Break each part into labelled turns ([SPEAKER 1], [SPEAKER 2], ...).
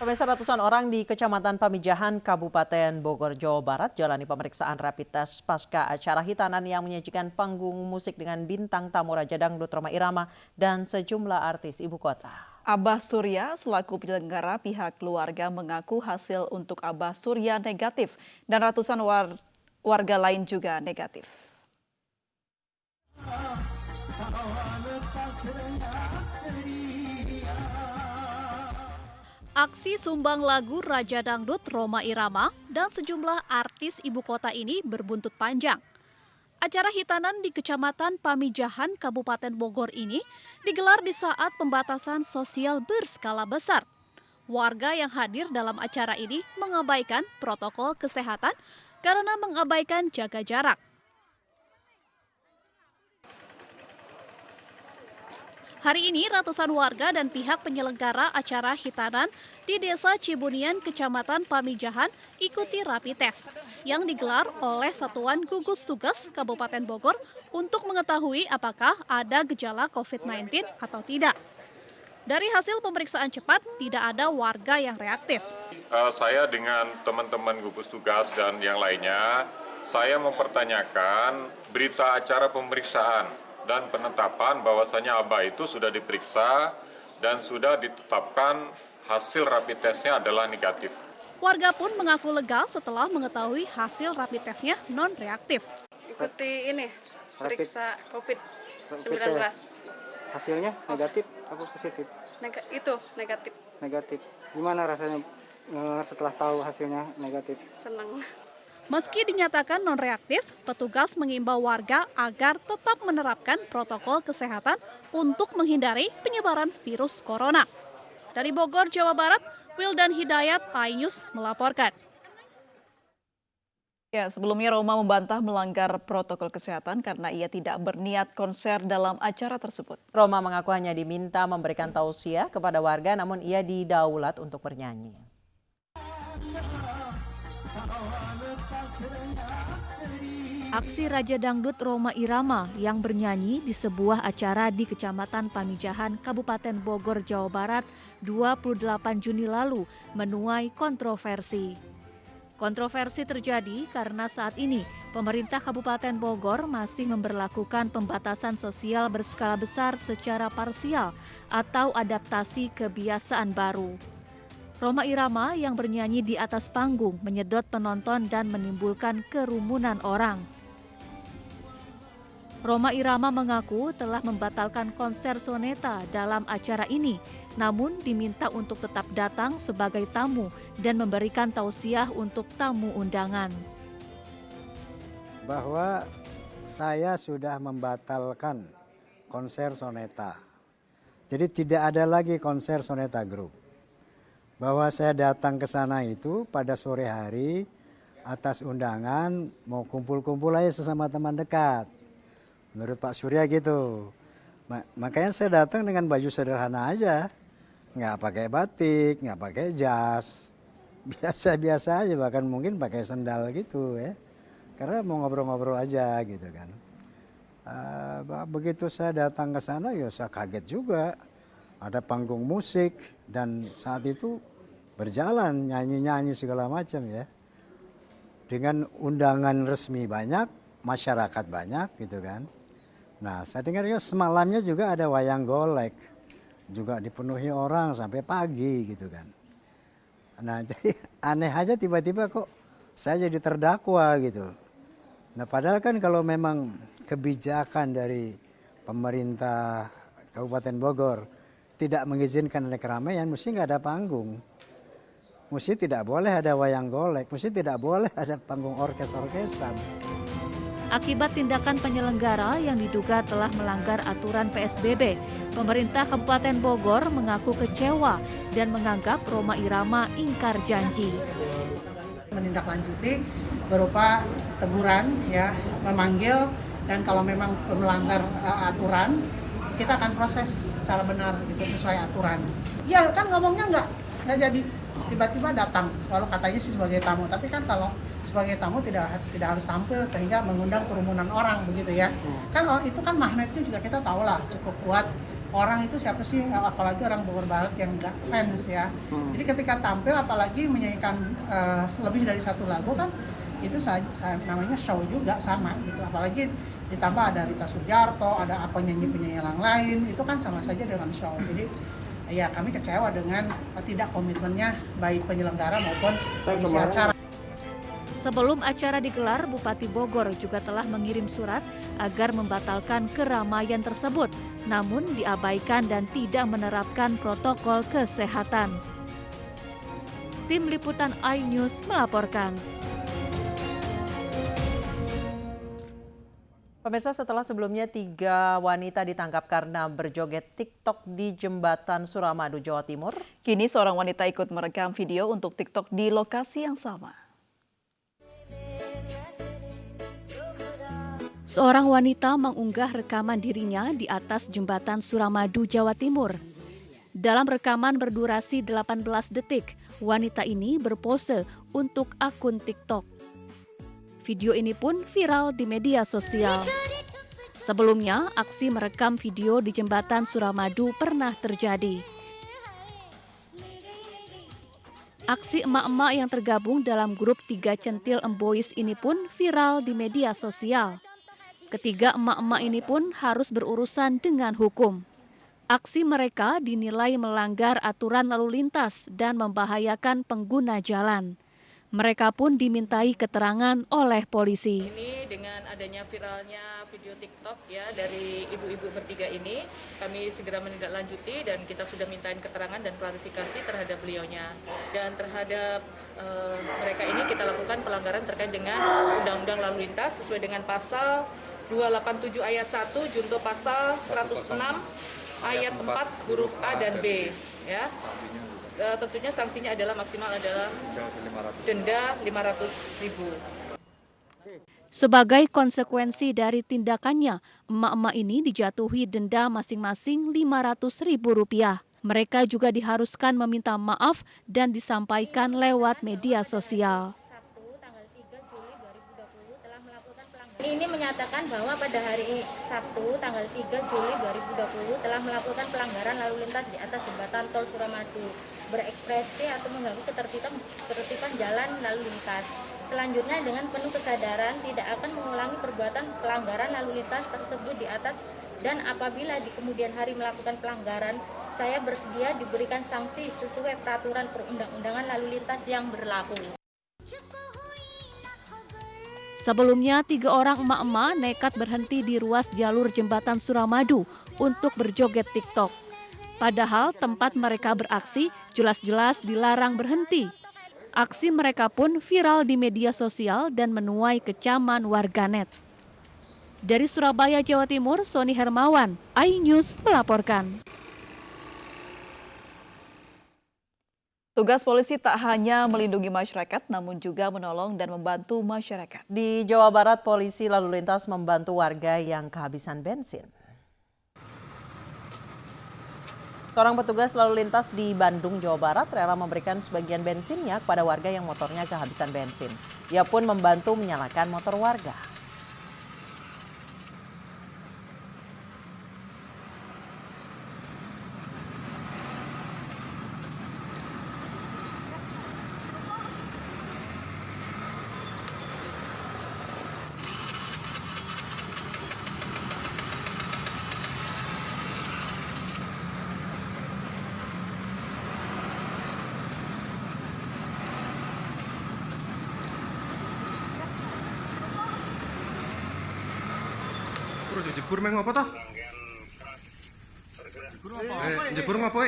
[SPEAKER 1] Pemirsa, ratusan orang di Kecamatan Pamijahan, Kabupaten Bogor, Jawa Barat jalani pemeriksaan rapid test pasca acara hitanan yang menyajikan panggung musik dengan bintang tamu Raja Dangdut Rhoma Irama dan sejumlah artis ibu kota.
[SPEAKER 2] Abah Surya selaku penyelenggara pihak keluarga mengaku hasil untuk Abah Surya negatif dan ratusan warga lain juga negatif.
[SPEAKER 3] Aksi sumbang lagu Raja Dangdut Rhoma Irama dan sejumlah artis ibu kota ini berbuntut panjang. Acara hitanan di Kecamatan Pamijahan, Kabupaten Bogor ini digelar di saat pembatasan sosial berskala besar. Warga yang hadir dalam acara ini mengabaikan protokol kesehatan karena mengabaikan jaga jarak. Hari ini ratusan warga dan pihak penyelenggara acara hitanan di Desa Cibunian, Kecamatan Pamijahan ikuti rapid test yang digelar oleh Satuan Gugus Tugas Kabupaten Bogor untuk mengetahui apakah ada gejala COVID-19 atau tidak. Dari hasil pemeriksaan cepat, tidak ada warga yang reaktif.
[SPEAKER 4] Saya dengan teman-teman gugus tugas dan yang lainnya, saya mempertanyakan berita acara pemeriksaan dan penetapan bahwasanya Abah itu sudah diperiksa dan sudah ditetapkan hasil rapid testnya adalah negatif.
[SPEAKER 3] Warga pun mengaku lega setelah mengetahui hasil rapid testnya non-reaktif.
[SPEAKER 5] Ikuti ini, periksa COVID-19.
[SPEAKER 6] Hasilnya negatif apa positif?
[SPEAKER 5] Itu negatif.
[SPEAKER 6] Negatif. Gimana rasanya setelah tahu hasilnya negatif?
[SPEAKER 5] Senang.
[SPEAKER 3] Meski dinyatakan non-reaktif, petugas mengimbau warga agar tetap menerapkan protokol kesehatan untuk menghindari penyebaran virus corona. Dari Bogor, Jawa Barat, Wildan Hidayat, iNews melaporkan.
[SPEAKER 2] Ya, sebelumnya Rhoma membantah melanggar protokol kesehatan karena ia tidak berniat konser dalam acara tersebut.
[SPEAKER 1] Rhoma mengaku hanya diminta memberikan tausiah kepada warga, namun ia didaulat untuk bernyanyi.
[SPEAKER 7] Aksi Raja Dangdut Rhoma Irama yang bernyanyi di sebuah acara di Kecamatan Pamijahan, Kabupaten Bogor, Jawa Barat 28 Juni lalu menuai kontroversi. Kontroversi terjadi karena saat ini pemerintah Kabupaten Bogor masih memberlakukan pembatasan sosial berskala besar secara parsial atau adaptasi kebiasaan baru. Rhoma Irama yang bernyanyi di atas panggung menyedot penonton dan menimbulkan kerumunan orang. Rhoma Irama mengaku telah membatalkan konser Soneta dalam acara ini, namun diminta untuk tetap datang sebagai tamu dan memberikan tausiah untuk tamu undangan.
[SPEAKER 8] Bahwa saya sudah membatalkan konser Soneta. Jadi tidak ada lagi konser Soneta Group. Bahwa saya datang ke sana itu pada sore hari atas undangan mau kumpul-kumpul aja sesama teman dekat. Menurut Pak Surya gitu. Makanya saya datang dengan baju sederhana aja. Nggak pakai batik, nggak pakai jas. Biasa-biasa aja, bahkan mungkin pakai sendal gitu ya. Karena mau ngobrol-ngobrol aja gitu kan. Begitu saya datang ke sana ya saya kaget juga. Ada panggung musik dan saat itu berjalan nyanyi-nyanyi segala macam ya. Dengan undangan resmi banyak, masyarakat banyak gitu kan. Nah saya dengar ya semalamnya juga ada wayang golek. Juga dipenuhi orang sampai pagi gitu kan. Nah jadi aneh aja tiba-tiba kok saya jadi terdakwa gitu. Nah padahal kan kalau memang kebijakan dari pemerintah Kabupaten Bogor tidak mengizinkan ada keramaian, mesti nggak ada panggung. Mesti tidak boleh ada wayang golek, mesti tidak boleh ada panggung orkes-orkesan.
[SPEAKER 7] Akibat tindakan penyelenggara yang diduga telah melanggar aturan PSBB, pemerintah Kabupaten Bogor mengaku kecewa dan menganggap Rhoma Irama ingkar janji.
[SPEAKER 9] Menindaklanjuti berupa teguran, ya, memanggil, dan kalau memang melanggar aturan, kita akan proses secara benar gitu sesuai aturan. Ya kan ngomongnya nggak jadi tiba-tiba datang, walau katanya sih sebagai tamu, tapi kan kalau sebagai tamu tidak harus tampil sehingga mengundang kerumunan orang begitu ya. Kan itu kan magnetnya juga kita tahu lah cukup kuat orang itu siapa sih, apalagi orang Bogor Barat yang nggak fans ya. Jadi ketika tampil apalagi menyanyikan lebih dari satu lagu kan, itu namanya show juga sama gitu. Apalagi ditambah ada Rita Sugiarto, ada penyanyi-penyanyi yang lain, itu kan sama saja dengan show. Jadi ya kami kecewa dengan tidak komitmennya baik penyelenggara maupun pengisi acara.
[SPEAKER 7] Sebelum acara digelar, Bupati Bogor juga telah mengirim surat agar membatalkan keramaian tersebut, namun diabaikan dan tidak menerapkan protokol kesehatan. Tim Liputan iNews melaporkan.
[SPEAKER 1] Pemirsa, setelah sebelumnya 3 wanita ditangkap karena berjoget TikTok di Jembatan Suramadu, Jawa Timur,
[SPEAKER 2] Kini seorang wanita ikut merekam video untuk TikTok di lokasi yang sama.
[SPEAKER 7] Seorang wanita mengunggah rekaman dirinya di atas Jembatan Suramadu, Jawa Timur. Dalam rekaman berdurasi 18 detik, wanita ini berpose untuk akun TikTok. Video ini pun viral di media sosial. Sebelumnya, aksi merekam video di Jembatan Suramadu pernah terjadi. Aksi emak-emak yang tergabung dalam grup 3 Centil Embois ini pun viral di media sosial. Ketiga emak-emak ini pun harus berurusan dengan hukum. Aksi mereka dinilai melanggar aturan lalu lintas dan membahayakan pengguna jalan. Mereka pun dimintai keterangan oleh polisi.
[SPEAKER 10] Ini dengan adanya viralnya video TikTok ya dari ibu-ibu bertiga ini, kami segera menindaklanjuti dan kita sudah mintain keterangan dan klarifikasi terhadap beliaunya. Dan terhadap mereka ini kita lakukan pelanggaran terkait dengan Undang-Undang Lalu Lintas sesuai dengan pasal 287 ayat 1 junto pasal 106 ayat 4 huruf A dan B ya. Tentunya sanksinya adalah maksimal adalah denda 500.000.
[SPEAKER 7] Sebagai konsekuensi dari tindakannya, emak-emak ini dijatuhi denda masing-masing Rp500.000. Mereka juga diharuskan meminta maaf dan disampaikan lewat media sosial.
[SPEAKER 11] Ini menyatakan bahwa pada hari Sabtu tanggal 3 Juli 2020 telah melakukan pelanggaran lalu lintas di atas jembatan Tol Suramadu, berekspresi atau mengganggu ketertiban jalan lalu lintas. Selanjutnya dengan penuh kesadaran tidak akan mengulangi perbuatan pelanggaran lalu lintas tersebut di atas, dan apabila di kemudian hari melakukan pelanggaran, saya bersedia diberikan sanksi sesuai peraturan perundang-undangan lalu lintas yang berlaku.
[SPEAKER 7] Sebelumnya, 3 orang emak-emak nekat berhenti di ruas jalur Jembatan Suramadu untuk berjoget TikTok. Padahal tempat mereka beraksi jelas-jelas dilarang berhenti. Aksi mereka pun viral di media sosial dan menuai kecaman warganet. Dari Surabaya, Jawa Timur, Sony Hermawan, iNews melaporkan.
[SPEAKER 2] Tugas polisi tak hanya melindungi masyarakat, namun juga menolong dan membantu masyarakat.
[SPEAKER 1] Di Jawa Barat, polisi lalu lintas membantu warga yang kehabisan bensin. Seorang petugas lalu lintas di Bandung, Jawa Barat rela memberikan sebagian bensinnya kepada warga yang motornya kehabisan bensin. Ia pun membantu menyalakan motor warga.
[SPEAKER 12] Jebur meng apa toh? Jebur ngapa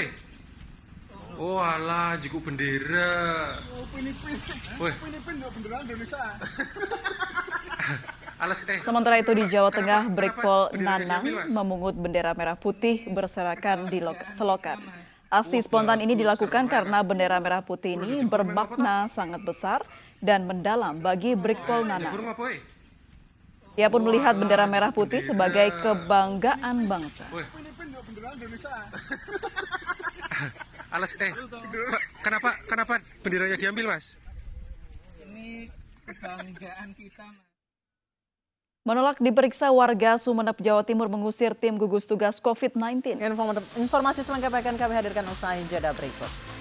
[SPEAKER 12] Oh alah, jiku bendera.
[SPEAKER 2] Sementara itu di Jawa Tengah, Brigpol Nanang memungut bendera merah putih berserakan di selokan. Aksi spontan ini dilakukan karena bendera merah putih ini bermakna sangat besar dan mendalam bagi Brigpol Nanang. Ia pun melihat bendera merah putih sebagai kebanggaan bangsa.
[SPEAKER 12] Kenapa benderanya diambil, Mas?
[SPEAKER 13] Ini kebanggaan kita, Mas.
[SPEAKER 2] Menolak diperiksa, warga Sumeneb, Jawa Timur mengusir tim gugus tugas COVID-19.
[SPEAKER 1] Informasi selengkapnya akan kami hadirkan usai jeda berikut.